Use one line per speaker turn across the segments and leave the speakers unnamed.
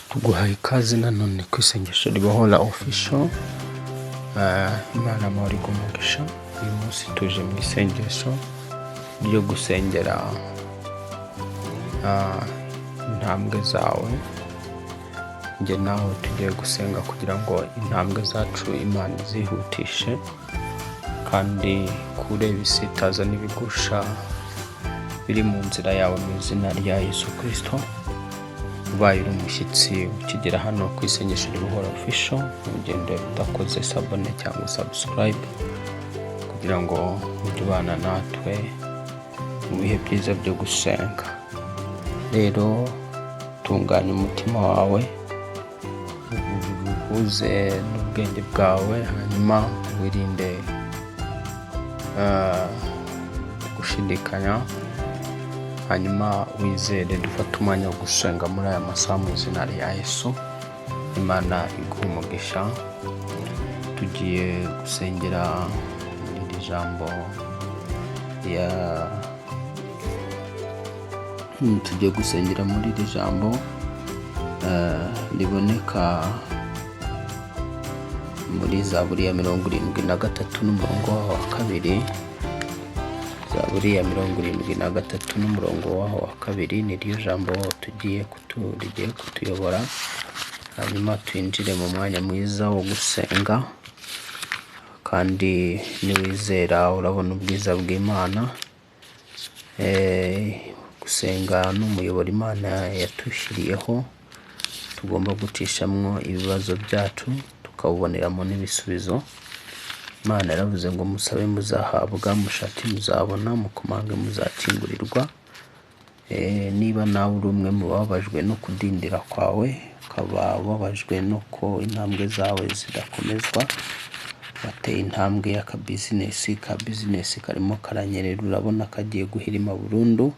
tuguhaye ikaze nanone ku isengesho ribohora official. Imana amahoro igumugisha. Uyu munsi tuje mu isengesho ryo gusengera intambwe zawe. Njye nawe tugiye gusenga kugira ngo intambwe zacu Imana izihutishe kandi kure ibisitaza n'ibigusha biri mu nzira yawe mu izina rya Yesu Kristo. Ubaye uri umushyitsi ukigera hano ku isengesho ribohora official, ugende udakoze sabone cyangwa subscribe kugira ngo ujye ubana natwe mu bihe byiza byo gusenga. Rero tunganya umutima wawe, uhuze n'ubwenge bwawe, hanyuma wirinde gushidikanya, hanyuma wizere. Dufate umwanya wo gusenga muri aya masaha mu izina rya Yesu. Imana iguhe umugisha. Tugiye gusengera muri iri jambo riboneka muri Zaburi ya 73 n'umurongo wa 2. Zaburi ya 73 n'umurongo wa 2 niryo jambo tugiye kutuyobora, hanyuma twinjire mu mwanya mwiza wo gusenga. Kandi niwizera urabona ubwiza bw'Imana. Gusenga n'umuyoboro Imana yatushyiriyeho tugomba gucishamwo ibibazo byacu tukawuboneramo n'ibisubizo. Imana yaravuze ngo musabe muzahabwa, mushake muzabona, mukomange muzakingurirwa. Niba nawe uri umwe mu babajwe no kudindira kwawe, ukaba wabajwe nuko intambwe zawe zidakomezwa, wateye intambwe y'aka business karimo karanyerera, urabona kagiye guhirima burundu,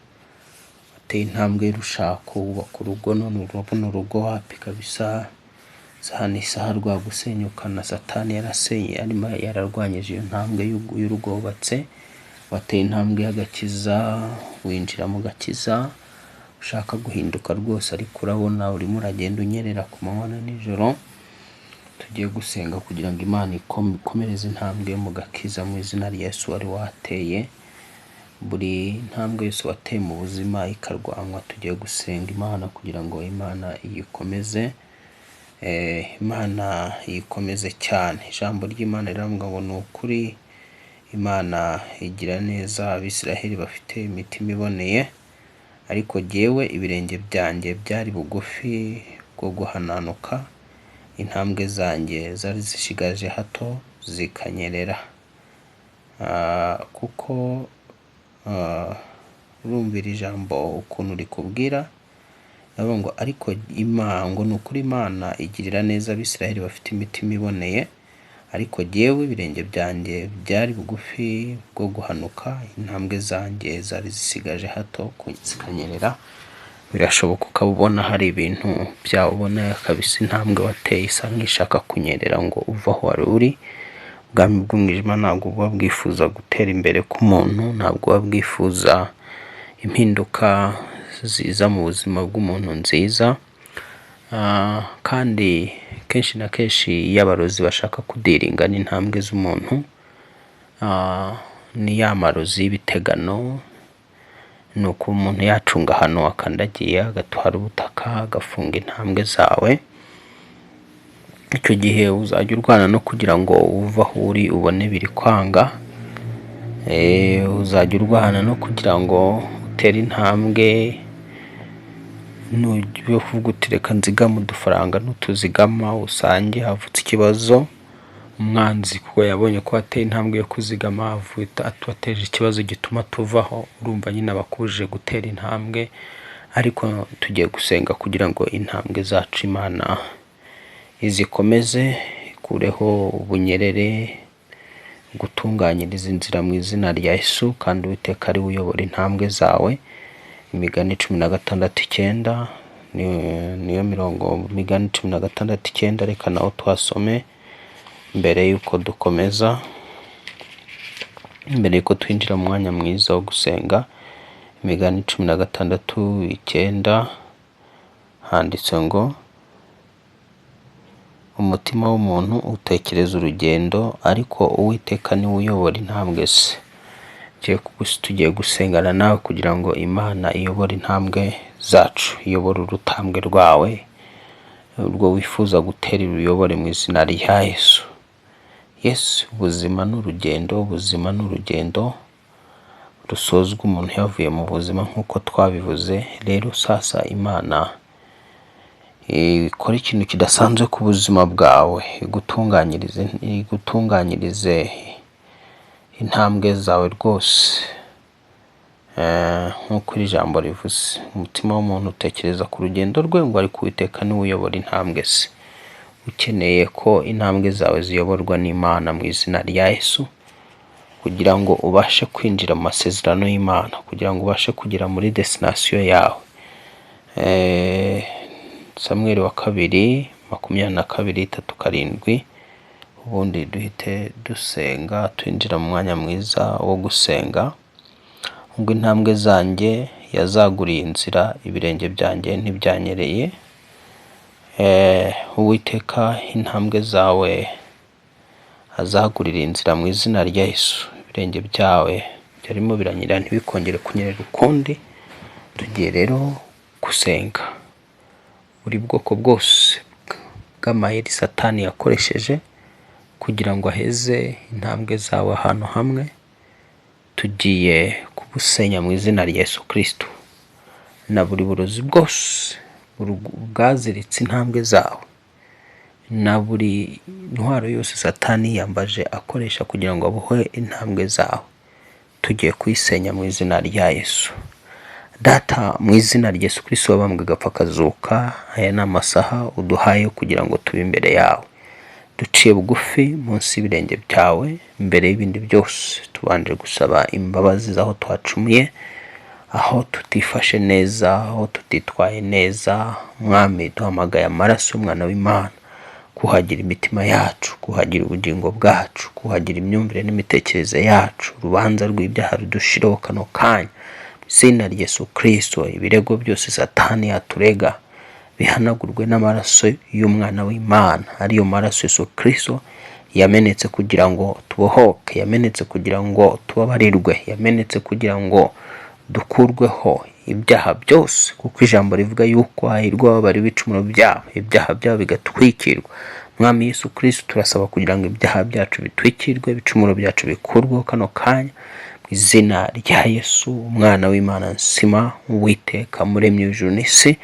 wateye intambwe y'urushako wubaka urugo, none urabona urugo wapi kabisa, isaha rwagusenyuka na Satani arimo yararwanyije iyo ntambwe y'urugo wubatse. Wateye intambwe y'agakiza, winjira mu gakiza, ushaka guhinduka rwose, ariko urabona urimo uragenda unyerera ku manywa na nijoro. Tugiye gusenga kugira ngo Imana ikomereze intambwe mu gakiza mu izina rya Yesu wari wateye. Buri ntambwe yose wateye mu buzima ikarwanwa, tugiye gusenga Imana kugira ngo Imana iyikomeze. Imana yikomeze cyane. Ijambo ry'Imana riravuga ngo ni ukuri Imana igira neza, Abisiraheli bafite imitima iboneye, ariko jyewe ibirenge byanjye byari bugufi bwo guhananuka, intambwe zanjye zari zishigaje hato zikanyerera. Kuko urumvira ijambo ukuntu rikubwira, navuga ngo ariko ngo ni ukuri Imana igirira neza Abisiraheli bafite imitima iboneye, ariko jyewe ibirenge byanjye byari bugufi bwo guhanuka, intambwe zanjye zari zisigaje hato zikanyerera. Birashoboka ukabona hari ibintu byawubona kabisa, intambwe wateye isa nk'ishaka kunyerera ngo uva aho wari uri. Ubwami bw'umwijima ntabwo buba bwifuza gutera imbere k'umuntu, ntabwo buba bwifuza impinduka ziza mu buzima bw'umuntu nziza. Kandi kenshi na kenshi iyo abarozi bashaka kudiringa n'intambwe z'umuntu, ni ya marozi y'ibitegano. Ni uko umuntu yacunga ahantu wakandagiye, agatwara ubutaka, agafunga intambwe zawe. Icyo gihe uzajya urwana no kugira ngo uve aho uri ubone biri kwanga. Uzajya urwana no kugira ngo utere intambwe, nujya uvuga uti reka nzigama udufaranga, n'utuzigama usange havutse ikibazo. Umwanzi kuko yabonye ko wateye intambwe yo kuzigama, wateje ikibazo gituma tuvaho. Urumva nyine abakuje gutera intambwe. Ariko tugiye gusenga kugira ngo intambwe zacu Imana izikomeze, ikureho ubunyerere, gutunganyiriza inzira mu izina rya Yesu. Kandi Uwiteka ari we uyobora intambwe zawe. Imigani 16:9 niyo mirongo. Imigani 16:9 reka naho twasome mbere yuko dukomeza, mbere yuko twinjira mu mwanya mwiza wo gusenga. Imigani 16:9 handitse ngo umutima w'umuntu utekereza urugendo, ariko Uwiteka niwe uyobora intambwe ze. Tugiye gusengana nawe kugira ngo Imana iyobore intambwe zacu, iyobore urutambwe rwawe urwo wifuza gutera, uruyobore mu izina rya Yesu. Yesu, ubuzima n'urugendo, ubuzima n'urugendo rusozwa umuntu yavuye mu buzima nk'uko twabivuze. Rero sasa Imana ikora ikintu kidasanzwe ku buzima bwawe, igutunganyirize intambwe zawe rwose, nk'uko iri jambo rivuze. Umutima w'umuntu utekereza ku rugendo rwe, ngo ariko Uwiteka niwe uyobora intambwe ze. Ukeneye ko intambwe zawe ziyoborwa n'Imana mu izina rya Yesu, kugira ngo ubashe kwinjira mu masezerano y'Imana, kugira ngo ubashe kugera muri destination yawe. Samweli wa 2:22-7. Ubundi duhite dusenga, twinjira mu mwanya mwiza wo gusenga. Ngo intambwe zanjye yazaguriye inzira, ibirenge byanjye ntibyanyereye. Uwiteka intambwe zawe azagurira inzira mu izina rya Yesu. Ibirenge byawe byarimo biranyerera ntibikongere kunyerera ukundi. Tugiye rero gusenga buri bwoko bwose bw'amayeri Satani yakoresheje kugira ngo aheze intambwe zawe ahantu hamwe. Tugiye kubusenya mu izina rya Yesu Kristo, na buri burozi bwose bwaziritse intambwe zawe, na buri ntwaro yose Satani yambaje akoresha kugira ngo abohe intambwe zawe, tugiye kuyisenya mu izina rya Yesu. Data, mu izina rya Yesu Kristo wabambwe agapfa akazuka, aya ni amasaha uduhaye kugira ngo tube imbere yawe. Duciye bugufi munsi y'ibirenge byawe. Mbere y'ibindi byose tubanje gusaba imbabazi z'aho twacumuye, aho tutifashe neza, aho tutitwaye neza. Mwami, duhamagaye amaraso y'umwana w'Imana kuhagira imitima yacu, kuhagira ubugingo bwacu, kuhagira imyumvire n'imitekerereze yacu. Urubanza rw'ibyaha rudushiraho kano kanya mu izina rya Yesu Kristo. Ibirego byose Satani yaturega bihanagurwe n'amaraso y'umwana w'Imana, ariyo maraso Yesu Kristo yamenetse kugira ngo tubohoke, yamenetse kugira ngo tubabarirwe, yamenetse kugira ngo dukurweho ibyaha byose, kuko ijambo rivuga yuko hahirwa ababariwe ibicumuro byabo, ibyaha byabo bigatwikirwa. Mwami Yesu Kristo, turasaba kugira ngo ibyaha byacu bitwikirwe, ibicumuro byacu bikurweho kano kanya mu izina rya Yesu, umwana w'Imana nzima. Uwiteka muremyi w'ijuru n'isi,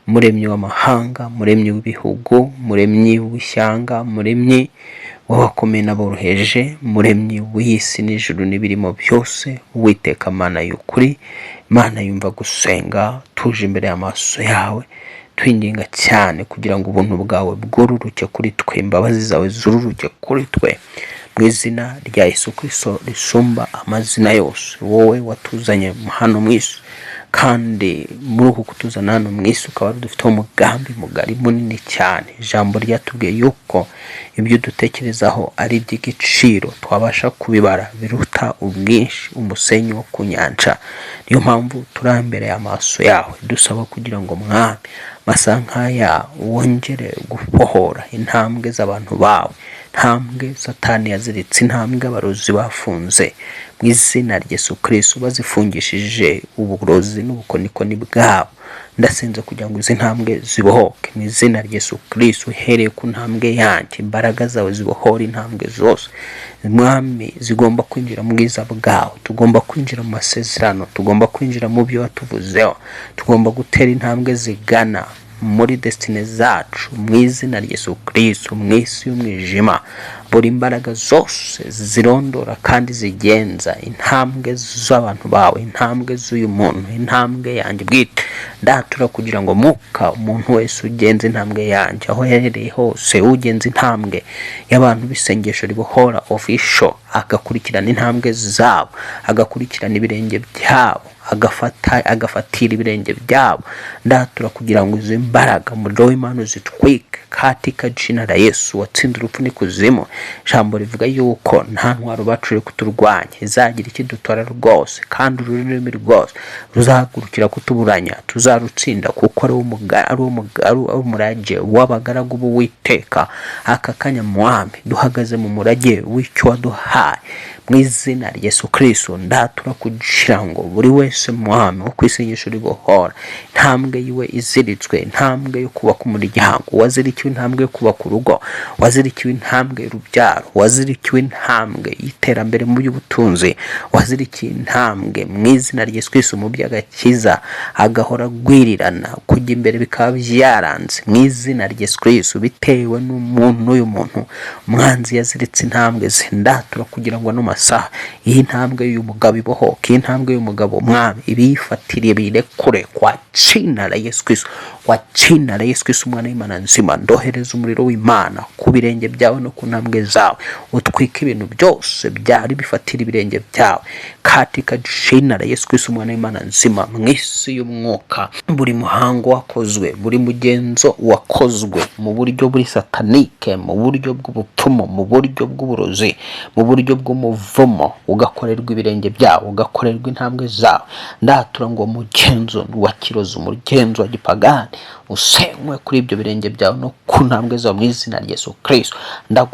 muremyi w'amahanga, muremyi w'ibihugu, muremyi w'ishyanga, muremyi w'abakomeye n'aboroheje, muremyi w'isi n'ijuru n'ibirimo byose. Uwiteka Mana y'ukuri, Mana yumva gusenga, tuje imbere y'amaso yawe twinginga cyane kugira ngo ubuntu bwawe bwururuke kuri twe, imbabazi zawe zururuke kuri twe mu izina rya Yesu Kristo risumba amazina yose. Wowe watuzanye hano mu isi, kandi muri uku kutuzana hano mu isi ukaba dufite umugambi mugari munini cyane. Ijambo ryatubwiye yuko ibyo dutekerezaho ari iby'igiciro, twabasha kubibara biruta ubwinshi umusenyi wo ku nyanja. Niyo mpamvu turi imbere y'amaso yawe dusaba kugira ngo Mwami, masaha nk'aya wongere gufohora intambwe z'abantu bawe, intambwe Satani yaziritse, intambwe abarozi bafunze mu izina rya Yesu Kristo, bazifungishije uburozi n'ubukonikoni bwabo. Ndasenze kugira ngo izi ntambwe zibohoke mu izina rya Yesu Kristo. Uhereye ku ntambwe yanjye, imbaraga zawe zibohora intambwe zose. Mwami, zigomba kwinjira mu bwiza bwawe, tugomba kwinjira mu masezerano, tugomba kwinjira mu byo watuvuzeho, tugomba gutera intambwe zigana muri destiny zacu mu izina rya Yesu Kristo. Mu isi y'umwijima, buri imbaraga zose zirondora kandi zigenza intambwe z'abantu bawe, intambwe z'uyu muntu, intambwe yanjye bwite, ndatura kugira ngo muka umuntu wese ugenza intambwe yanjye aho yahereye hose, ugenza intambwe y'abantu bisengesho ribohora official, agakurikirana intambwe zabo, agakurikirana ibirenge byabo, agafatira ibirenge byabo. Ndatura kugira ngo izo imbaraga umuriro w'Imana uzitwike katika jina la Yesu watsinze urupfu n'ikuzimu. ijambo rivuga yuko nta ntwaro bacuriye kuturwanya izagira ikidutora rwose, kandi ururimi rwose ruzahagurukira kutuburanya tuzarutsinda, kuko ari umurage w'abagaragu b'Uwiteka. Aka kanya Mwami duhagaze mu murage w'icyo waduhaye mu izina rya Yesu Kristo. Ndatura kugira ngo buri wese Mwami wo kwisengesho ribohora intambwe yiwe iziritswe, intambwe yo kubaka umuryango, wazirikiwe intambwe yo kubaka urugo, wazirikiwe intambwe y'urubyaro, wazirikiwe intambwe y'iterambere mu by'ubutunzi, wazirikiwe intambwe mu izina rya Yesu Kristo mu by'agakiza, agahora agwirirana kujya imbere bikaba byaranze mu izina rya Yesu Kristo, bitewe n'uyu muntu umwanzi yaziritse intambwe ze. Ndatura kugira ngo no masaha iyi ntambwe y'umugabo ibohoke, iyi ntambwe y'umugabo Mwami ibifatiriye birekure kwa jina la Yesu Kristo, kwa jina la Yesu Kristo umwana w'Imana nzima. Ndohereza umuriro w'Imana ku birenge byawe no ku ntambwe zawe, utwika ibintu byose byari bifatira ibirenge byawe katika jina la Yesu Kristo umwana w'Imana nzima. Mu isi y'umwuka buri muhango wakozwe, buri mugenzo wakozwe mu buryo buri satanike, mu buryo bw'ubupfumu, mu buryo bw'uburozi, mu buryo bw'umuvumo, ugakorerwa ibirenge byawe, ugakorerwa intambwe zawe. Ndatura ngo mugenzo wa kirozi, umugenzo wa gipagani usenywe kuri ibyo birenge byawe no ku ntambwe zawe mu izina rya Yesu Kristo.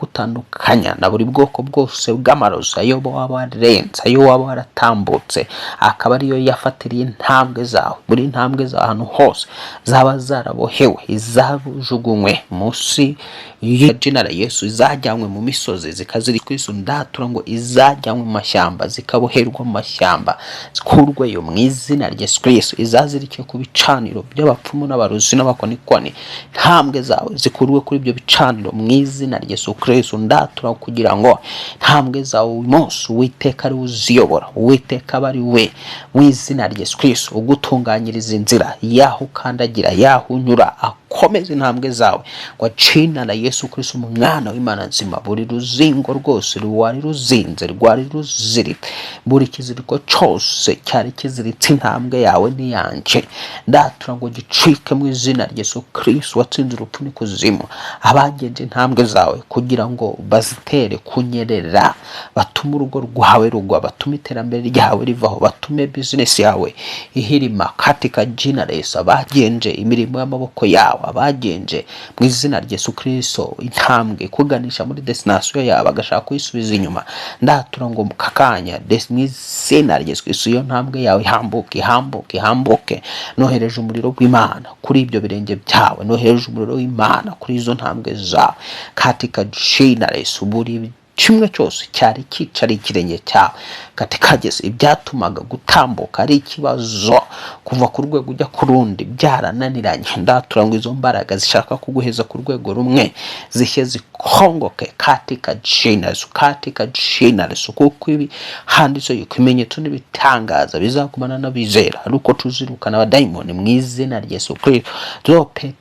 Ndagutandukanya na buri bwoko bwose bw'amarozi, ayo waba warenze, ayo waba waratambutse, akaba ariyo yafatiriye intambwe zawe. Buri ntambwe zawe ahantu hose zaba zarabohewe, izajugunywe munsi y'izina rya Yesu, izajyanwe mu misozi zikaziri Kristo. Ndatura ngo izajyanwe mu mashyamba, zikaboherwa mu mashyamba, zikurweyo mu izina rya Yesu Kristo. Izazirikiye ku bicaniro by'abapfumu n'abarozi n'abakonikoni, ntambwe zawe zikurwe kuri ibyo bicaniro mu izina rya Yesu Kristo. Ndatura kugira ngo ntambwe zawe uyu munsi Uwiteka ari uziyobora, Uwiteka aba ari we mu izina rya Yesu Kristo ugutunganyiriza inzira yaho ukandagira, yaho unyura, komeza intambwe zawe kwa jina la Yesu Kristo umwana w'Imana nzima. Buri ruzingo rwose rwari ruzinze, rwari ruziritse, buri kiziriko cyose cyari kiziritse intambwe yawe n'iyanje, ndatura ngo gicike mu izina rya Yesu Kristo watsinze urupfu n'ikuzimu. Abagenje intambwe zawe kugira ngo bazitere kunyerera, batume urugo rwawe rugwa, batume iterambere ryawe rivaho, batume business yawe ihirima katika jina la Yesu. Abagenje imirimo y'amaboko yawe, abagenje mu izina rya Yesu Kristo intambwe kuganisha muri destination yawe agashaka kuyisubiza inyuma, ndatura ngo mukakanya mu izina rya Yesu Kristo iyo ntambwe yawe ihambuke. Nohereje umuriro w'Imana kuri ibyo birenge byawe, nohereje umuriro w'Imana kuri izo ntambwe zawe katika jina la Yesu. Buri kimwe cyose cyari kicari ikirenge cyawe katika Yesu, ibyatumaga gutambuka ari ikibazo kuva ku rwego ujya ku rundi byarananiranye, ndatura ngo izo mbaraga zishaka kuguheza ku rwego rumwe zishye zikongoke katika jina Yesu, katika jina Yesu. Kuko ibi handitse yuko ibimenyetso n'ibitangaza bizagumana n'abizera, ariko tuzirukana abadayimoni mu izina rya Yesu Kristo.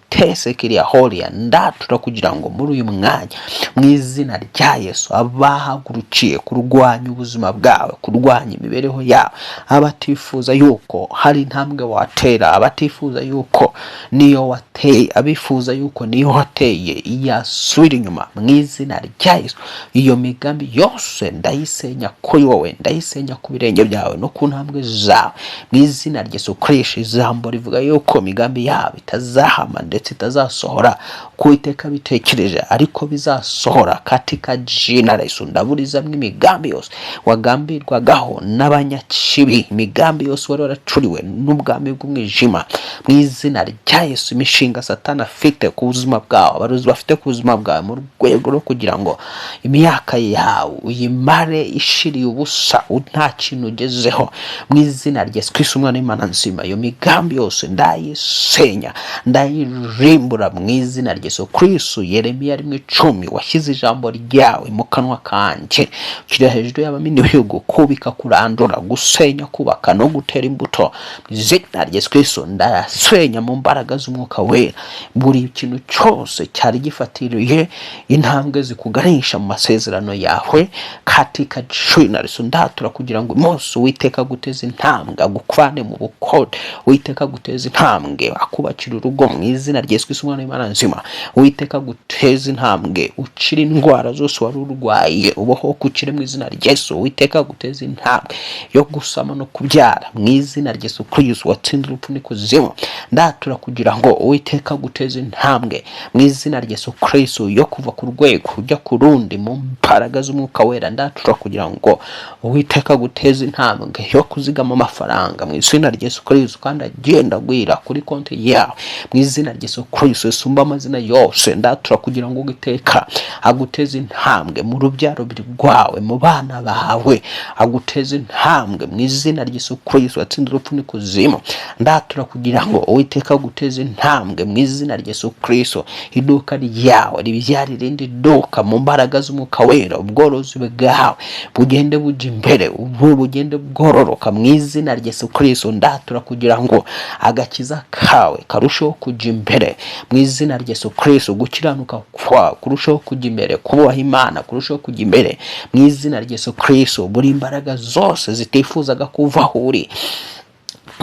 Tese kiriya horia, ndatura kugira ngo muri uyu mwanya mu izina rya Yesu abahagurukiye kurwanya ubuzima bwawe, kurwanya imibereho yawe, abatifuza yuko hari intambwe watera, abatifuza yuko niyo wateye, abifuza yuko niyo wateye yasubira inyuma mu izina rya Yesu. Iyo migambi yose ndayisenya kuri wowe, ndayisenya ku birenge byawe no ku ntambwe zawe mu izina rya Yesu Kristo. Ijambo rivuga yuko migambi yawe itazahama ndetse itazasohora ku Uwiteka bitekereje, ariko bizasohora katika jina la Yesu. Ndaburizamwe imigambi yose wagambirwagaho n'abanyakibi, imigambi yose wari waracuriwe n'ubwami bw'umwijima mu izina rya Yesu. Imishinga Satani afite ku buzima bwawe, abarozi bafite ku buzima bwawe mu rwego rwo kugira ngo imyaka yawe uyimare ishiriye ubusa, nta kintu ugezeho, mu izina rya Yesu Kristo umwana w'Imana nzima. Iyo migambi yose ndayisenya, ndayirimbura mu izina rya Yesu Kristo. Yeremiya 10 washyize ijambo ryawe mu kanwa kanje, kiri hejuru y'abamini b'ibihugu, kubika, kurandura, gusenya, kubaka no gutera imbuto mu izina rya Yesu Kristo. Ndayasenya mu mbaraga z'umwuka wera buri kintu cyose cyari gifatiriye intambwe zikuganisha mu masezerano yawe katika jina Yesu. Ndatura kugira ngo umunsi Uwiteka guteza intambwe, agukwane mu bukode, Uwiteka guteza intambwe, akubakira urugo mu izina izina rya Yesu Kristo umwana w'Imana nzima. Uwiteka guteza intambwe, ukira indwara zose wari urwaye, ubaho ukire mu izina rya Yesu. Uwiteka guteza intambwe yo gusama no kubyara mu izina rya Yesu Kristo watsinze urupfu n'ikuzimu. Ndatura kugira ngo Uwiteka guteza intambwe mu izina rya Yesu Kristo yo kuva ku rwego ujya ku rundi mu mbaraga z'umwuka wera. Ndatura kugira ngo Uwiteka guteza intambwe yo kuzigama amafaranga mu izina rya Yesu Kristo kandi agenda gwira kuri konti yawe mu izina rya Yesu Kristo isumba amazina yose. Ndatura kugira ngo Uwiteka aguteze intambwe mu rubyaro rwawe, mu bana bawe, aguteze intambwe mu izina rya Yesu Kristo watsinze urupfu n'ikuzimu. Ndatura kugira ngo Uwiteka aguteze intambwe mu izina rya Yesu Kristo. Iduka ryawe ribyara irindi duka mu mbaraga z'umwuka wera. Ubworozi bwawe bugende buja imbere, bugende bwororoka mu izina rya Yesu Kristo. Ndatura kugira ngo agakiza kawe karusheho kuja imbere mu izina rya Yesu Kristo. Gukiranuka kwawe kurusheho kuja imbere, kubaha Imana kurusheho kuja imbere mu izina rya Yesu Kristo. Buri imbaraga zose zitifuzaga kuva aho uri,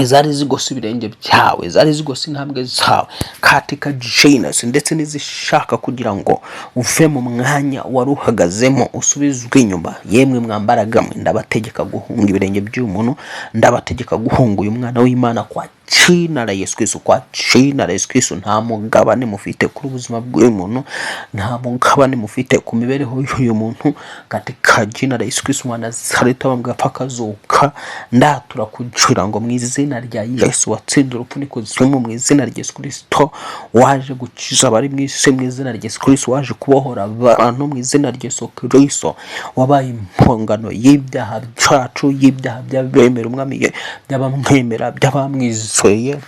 zari zigose ibirenge byawe, zari zigose intambwe zawe katika Jesus, ndetse nizishaka kugira ngo uve mu mwanya wari uhagazemo usubizwe inyuma, yemwe mwambaraga mwe, ndabategeka guhunga ibirenge by'umuntu, ndabategeka guhunga uyu mwana w'Imana kwa jina la Yesu Kristo, kwa jina la Yesu Kristo. Nta mugabane mufite kuri ubuzima bw'uyu muntu, nta mugabane mufite ku mibereho y'uyu muntu katika jina la Yesu Kristo mwana Nazareti wamgapfa akazuka. Ndatura kugira ngo mu izina rya Yesu watsinze urupfu n'ikuzimu, mu izina rya Yesu Kristo waje gukiza abari mu isi, mu izina rya Yesu Kristo waje kubohora abantu, mu izina rya Yesu Kristo wabaye impongano y'ibyaha byacu, y'ibyaha by'abemera umwami, by'abamwemera, by'abamwizeye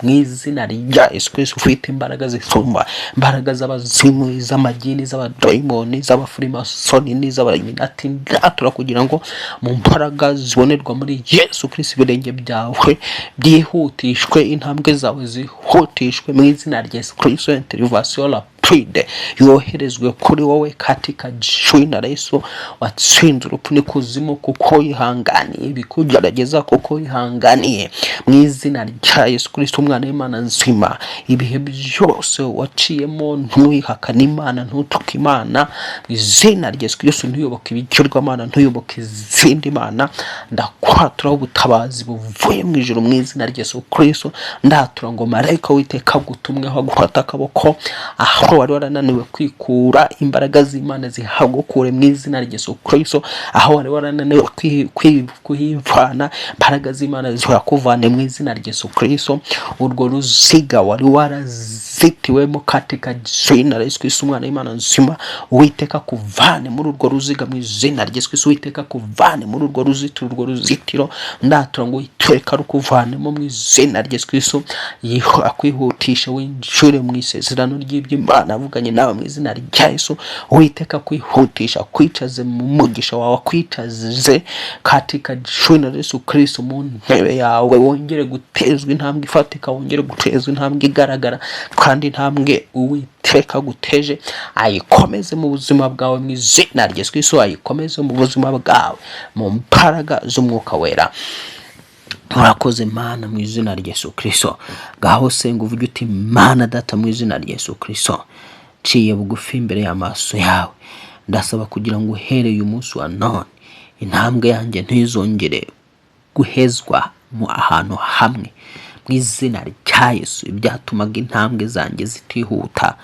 mu izina rya Yesu Kristo. Ufite imbaraga zisumba imbaraga z'abazimu, iz'amagini, z'abadayimoni, z'abafurimasoni n'iz'abayiminati. Ndatura kugira ngo mu mbaraga zibonerwa muri Yesu Kristo ibirenge byawe byihutishwe, intambwe zawe zihutishwe mu izina rya Yesu Kristo. Intervention rapide yoherezwe kuri wowe katika jina la Yesu watsinze urupfu n'ikuzimu, kuko yihanganiye bikugerageza, kuko yihanganiye mu izina rya Yesu Kristo umwana w'Imana nzima. Ibihe byose waciyemo ntuyihakane Imana, ntutuke Imana mu izina rya Yesu Kristo. Ntuyoboke ibigirwamana, ntuyoboke izindi mana. Ndakwatura ubutabazi buvuye mu ijuru mu izina rya Yesu Kristo. Ndatura ngo marayika w'Uwiteka gutumweho gufata akaboko aho wari warananiwe kwikura, imbaraga z'Imana zihagukure mu izina rya Yesu Kristo. Aho wari warananiwe kwivana, imbaraga z'Imana zihakuvane mu izina rya Yesu Kristo. Urwo ruziga wari warazitiwemo katika jina la Yesu Kristo umwana w'Imana nzima, Uwiteka kuvane muri urwo ruziga mu izina rya Yesu Kristo. Uwiteka kuvane muri urwo ruzitiro, urwo ruzitiro. Ndatura ngo Uwiteka rukuvanemo mu izina rya Yesu Kristo. Akwihutisha winjire mu isezerano ry'iby'Imana avuganye nawe mu izina rya Yesu. Uwiteka kwihutisha, kwicaze mu mugisha wawe, kwicaze katika jina la Yesu Kristo mu ntebe yawe. Wongere gutezwa intambwe ifatika, wongere gutezwa intambwe igaragara, kandi intambwe Uwiteka guteje ayikomeze mu buzima bwawe mu izina rya Yesu Kristo. Ayikomeze mu buzima bwawe mu mbaraga z'umwuka wera. Murakoze Mana mu izina rya Yesu Kristo. Ngaho senga uvuge uti Mana Data mu izina rya Yesu Kristo, ciye bugufi imbere y'amaso yawe. Ndasaba kugira ngo uhereye uyu munsi wa none intambwe yanjye ntizongere guhezwa mu ahantu hamwe mu izina rya Yesu. Ibyatumaga intambwe zanjye zitihuta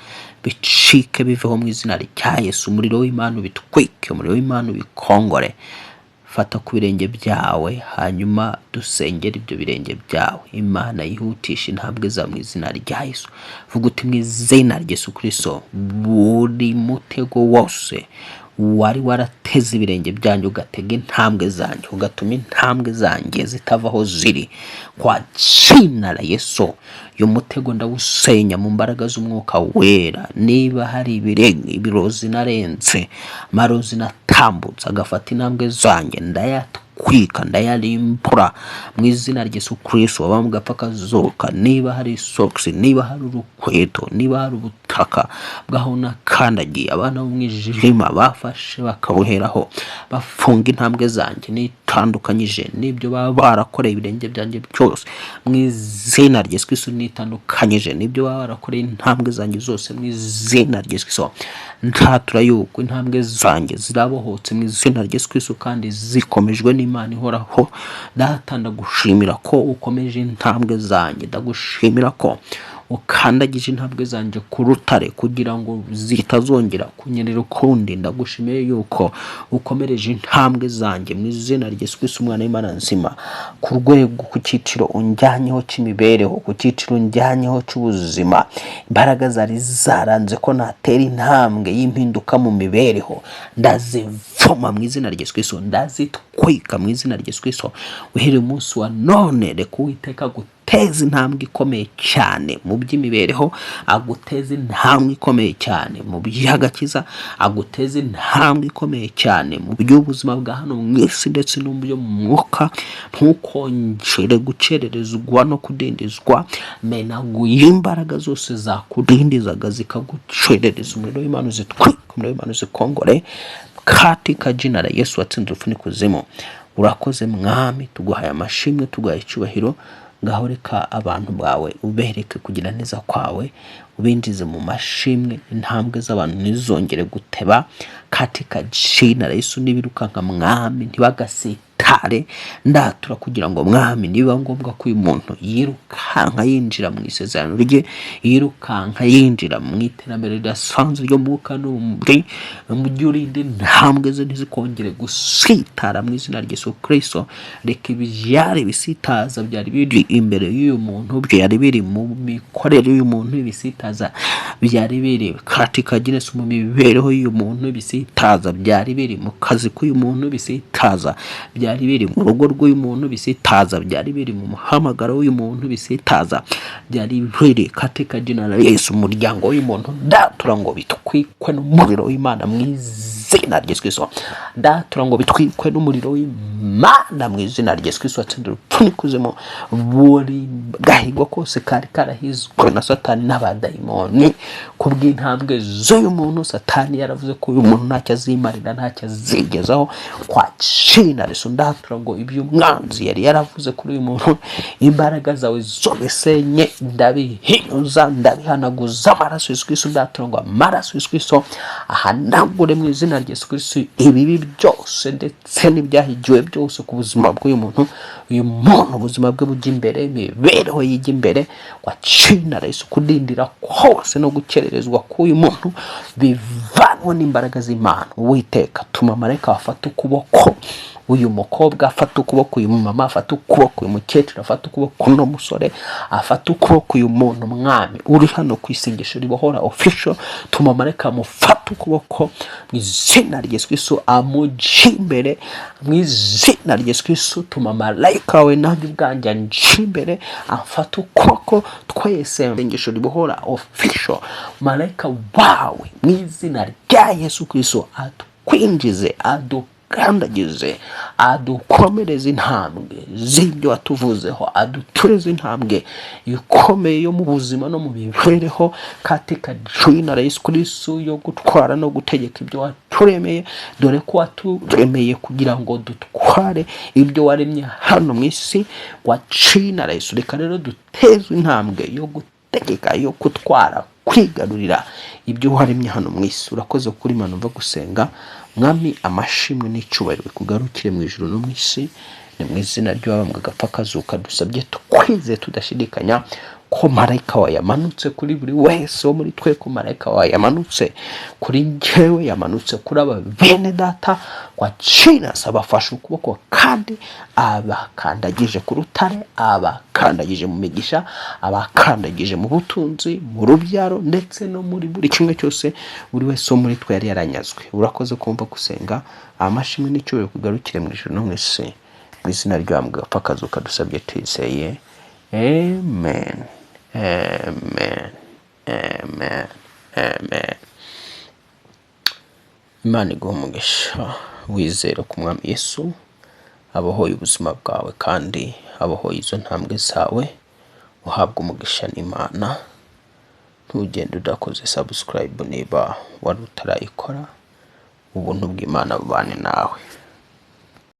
bicike biveho mu izina rya Yesu. Umuriro w'Imana ubitwike, umuriro w'Imana ubikongore. Fata ku birenge byawe, hanyuma dusengera ibyo birenge byawe. Imana yihutisha intambwe za mu izina rya Yesu. Vuga uti mu izina rya Yesu Kristo, buri mutego wose wari warateze ibirenge byanjye ugatega intambwe zanjye, ugatuma intambwe zanjye zitavaho ziri, kwa jina la Yesu uyu mutego ndawusenya mu mbaraga z'umwuka wera. Niba hari ibirozi narenze, amarozi natambutse agafata intambwe zanjye, ndayatwika, ndayarimbura mu izina rya Yesu Kristo. Abamugapfa akazuka. Niba hari socks, niba hari urukweto, niba hari butaka bwaho nakandagiye, abana bo mu mwijima bafashe bakabuheraho bafunga intambwe zanjye nitandukanyije n'ibyo baba barakoreye ibirenge byanjye byose mu izina rya Yesu Kristo, nitandukanyije n'ibyo baba barakoreye intambwe zanjye zose mu izina rya Yesu Kristo. Ntatura yuko intambwe zanjye zirabohotse mu izina rya Yesu Kristo kandi zikomejwe n'Imana ihoraho. Data ndagushimira ko ukomeje intambwe zanjye, ndagushimira ko ukandagije intambwe zanjye ku rutare kugira ngo zitazongera kunyerera ukundi. Ndagushimiye yuko ukomereje intambwe zanjye mu izina rya Yesu Kristo umwana w'Imana nzima, ku rwego ku cyiciro unjyanyeho cy'imibereho, ku cyiciro unjyanyeho cy'ubuzima. Imbaraga zari zaranze ko natera intambwe y'impinduka mu mibereho ndazivoma mu izina rya Yesu Kristo, ndazitwika mu izina rya Yesu Kristo. Uhereye umunsi wa none reka Uwiteka aguteza intambwe ikomeye cyane mu by'imibereho, aguteza intambwe ikomeye cyane mu by'agakiza, aguteza intambwe ikomeye cyane mu by'ubuzima bwa hano mu isi ndetse no mu byo mu mwuka. Ntukongere gucererezwa no kudindizwa, menaguye imbaraga zose zakudindizaga zikagucerereza. Umuriro w'Imana uzitwike, umuriro w'Imana uzikongore katika jina la Yesu watsinze urupfu n'ikuzimu. Urakoze Mwami, tuguhaye amashimwe, tuguhaye icyubahiro. Ngaho reka abantu bawe ubereke kugira neza kwawe, ubinjize mu mashimwe. Intambwe z'abantu ntizongere guteba katika jina la Yesu. Nibirukanka Mwami ntibagasitare, ndatura kugira ngo Mwami niba ngombwa ko uyu muntu yirukanka yinjira mu isezerano rye, yirukanka yinjira mu iterambere ridasanzwe ryo mu mwuka n'umubiri, mu by'urinde intambwe ze ntizikongere gusitara mu izina rya Yesu Kristo. Reka ibyari bisitaza byari biri imbere y'uyu muntu, byari biri mu mikorere y'uyu muntu, ibisitaza byari biri katika jina mu mibereho y'uyu muntu, ibisitaza byari biri mu kazi k'uyu muntu, ibisitaza byari biri mu rugo rw'uyu muntu, ibisitaza byari biri mu muhamagaro w'uyu muntu, ibisitaza byari biri katika jina la Yesu. Umuryango w'uyu muntu ndatura ngo bitwikwe n'umuriro w'Imana mu izina rya Yesu Kristo. Ndatura ngo bitwikwe n'umuriro w'Imana mu izina rya Yesu Kristo watsinze urupfu n'ikuzimu. Buri gahigo kose kari karahizwe na Satani n'abadayimoni kubw'intambwe z'uyu muntu, Satani yaravuze ko uyu muntu ntacyo azimarira, ntacyo azigezaho. Kwa jina Yesu ndatura ngo ibyo umwanzi yari yaravuze kuri uyu muntu, imbaraga zawe zobesenye ndabihinyuza, ndabihanaguza amaraso Yesu Kristo. Ndatura ngo amaraso Yesu Kristo ahanagure mu izina rya Yesu Kristo ibibi byose ndetse n'ibyahigiwe byose ku buzima bw'uyu muntu. Uyu muntu ubuzima bwe bujya imbere, imibereho yijya imbere. Kwa jina Yesu kudindira kose no gukererezwa k'uyu muntu bivanwe n'imbaraga z'Imana. Uwiteka tuma marayika afata ukuboko uyu mukobwa, afata ukuboko uyu mama, afata ukuboko uyu mukecuru, afata ukuboko uno musore, afata ukuboko uyu muntu Mwami uri hano ku isengesho ribohora official. Tuma marayika amufata ukuboko mu izina rya Yesu Kristo, amujye imbere mu izina rya Yesu Kristo. Tuma marayika wawe nanjye ubwanjye anjye imbere, afata ukuboko twese mu isengesho ribohora official. Marayika wawe mu izina rya Yesu Kristo atwinjize, kandagize, adukomereze intambwe z'ibyo watuvuzeho, adutureze intambwe ikomeye yo mu buzima no mu mibereho katika jina la Yesu Kristo, yo gutwara no gutegeka ibyo waturemeye. Dore ko waturemeye kugira ngo dutware ibyo waremye hano mu isi. Wa jina la Yesu reka rero duteze intambwe yo gutegeka, yo gutwara, kwigarurira ibyo waremye hano mu isi. Urakoze kuri Imana umva gusenga Mwami, amashimwe n'icyubahiro bikugarukire mu ijuru no mu isi. Ni mu izina ry'uwabambwe agapfa akazuka dusabye tukwize tudashidikanya ko marayika wawe yamanutse kuri buri wese wo muri twe, ko marayika wawe yamanutse kuri njyewe, yamanutse kuri aba bene data. Kwa jina abafashe ukuboko kandi abakandagije ku rutare, abakandagije mu migisha, abakandagije mu butunzi, mu rubyaro ndetse no muri buri kimwe cyose buri wese wo muri twe yari yaranyazwe. Urakoze kumva gusenga. Amashimwe n'icyubahiro kugarukire mu ijuru no mu isi. Mu izina ry'uwabambwe agapfa akazuka dusabye twizeye, amen. Amen. Amen. Amen. Imana iguhe umugisha, wizere ku Mwami Yesu abohoye ubuzima bwawe kandi abohoye izo ntambwe zawe. Uhabwe umugisha n'Imana ntugende udakoze subscribe niba wari utarayikora. Ubuntu bw'Imana bubane nawe.